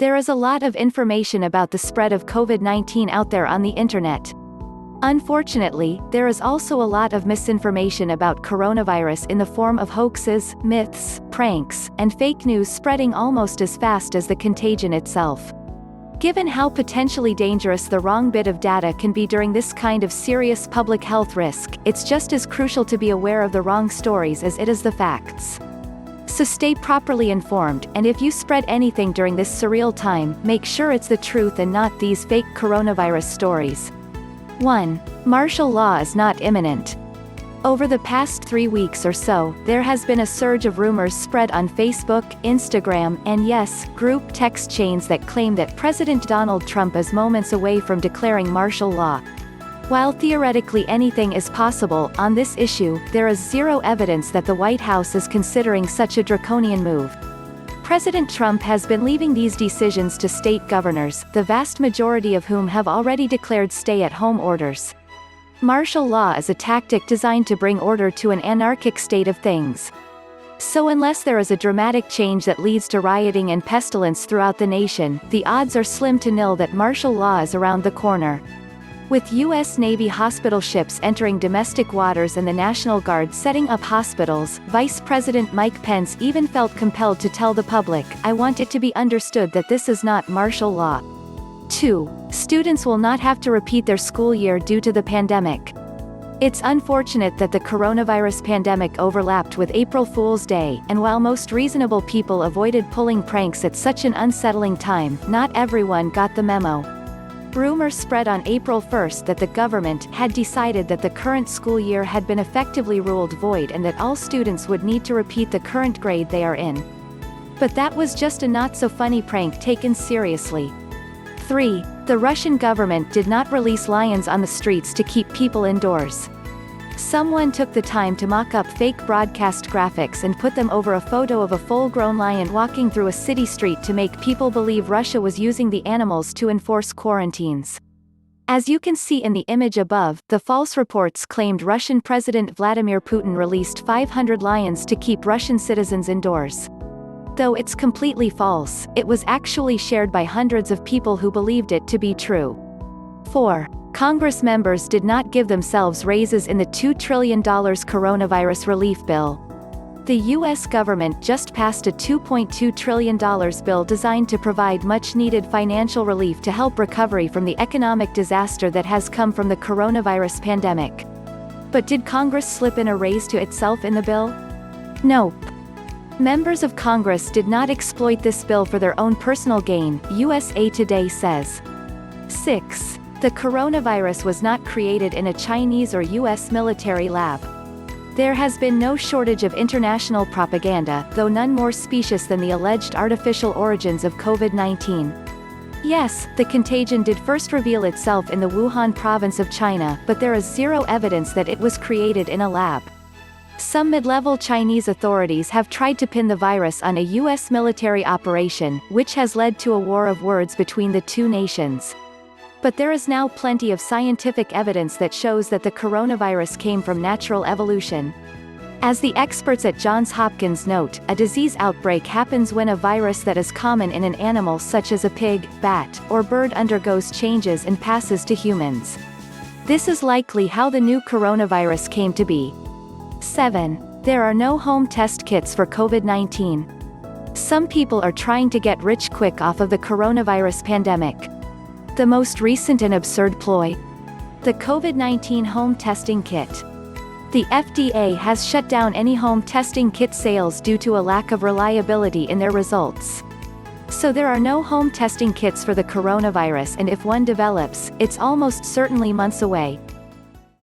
There is a lot of information about the spread of COVID-19 out there on the internet. Unfortunately, there is also a lot of misinformation about coronavirus in the form of hoaxes, myths, pranks, and fake news spreading almost as fast as the contagion itself. Given how potentially dangerous the wrong bit of data can be during this kind of serious public health risk, it's just as crucial to be aware of the wrong stories as it is the facts. So stay properly informed, and if you spread anything during this surreal time, make sure it's the truth and not these fake coronavirus stories. 1. Martial law is not imminent. Over the past 3 weeks or so, there has been a surge of rumors spread on Facebook, Instagram, and yes, group text chains that claim that President Donald Trump is moments away from declaring martial law. While theoretically anything is possible, on this issue, there is zero evidence that the White House is considering such a draconian move. President Trump has been leaving these decisions to state governors, the vast majority of whom have already declared stay-at-home orders. Martial law is a tactic designed to bring order to an anarchic state of things. So unless there is a dramatic change that leads to rioting and pestilence throughout the nation, the odds are slim to nil that martial law is around the corner. With U.S. Navy hospital ships entering domestic waters and the National Guard setting up hospitals, Vice President Mike Pence even felt compelled to tell the public, "I want it to be understood that this is not martial law." 2. Students will not have to repeat their school year due to the pandemic. It's unfortunate that the coronavirus pandemic overlapped with April Fool's Day, and while most reasonable people avoided pulling pranks at such an unsettling time, not everyone got the memo. Rumors spread on April 1 that the government had decided that the current school year had been effectively ruled void and that all students would need to repeat the current grade they are in. But that was just a not-so-funny prank taken seriously. 3. The Russian government did not release lions on the streets to keep people indoors. Someone took the time to mock up fake broadcast graphics and put them over a photo of a full-grown lion walking through a city street to make people believe Russia was using the animals to enforce quarantines. As you can see in the image above, the false reports claimed Russian President Vladimir Putin released 500 lions to keep Russian citizens indoors. Though it's completely false, it was actually shared by hundreds of people who believed it to be true. 4. Congress members did not give themselves raises in the $2 trillion coronavirus relief bill. The U.S. government just passed a $2.2 trillion bill designed to provide much-needed financial relief to help recovery from the economic disaster that has come from the coronavirus pandemic. But did Congress slip in a raise to itself in the bill? Nope. Members of Congress did not exploit this bill for their own personal gain, USA Today says. 6. The coronavirus was not created in a Chinese or U.S. military lab. There has been no shortage of international propaganda, though none more specious than the alleged artificial origins of COVID-19. Yes, the contagion did first reveal itself in the Wuhan province of China, but there is zero evidence that it was created in a lab. Some mid-level Chinese authorities have tried to pin the virus on a U.S. military operation, which has led to a war of words between the two nations. But there is now plenty of scientific evidence that shows that the coronavirus came from natural evolution. As the experts at Johns Hopkins note, a disease outbreak happens when a virus that is common in an animal such as a pig, bat, or bird undergoes changes and passes to humans. This is likely how the new coronavirus came to be. 7. There are no home test kits for COVID-19. Some people are trying to get rich quick off of the coronavirus pandemic. The most recent and absurd ploy? The COVID-19 home testing kit. The FDA has shut down any home testing kit sales due to a lack of reliability in their results. So there are no home testing kits for the coronavirus, and if one develops, it's almost certainly months away.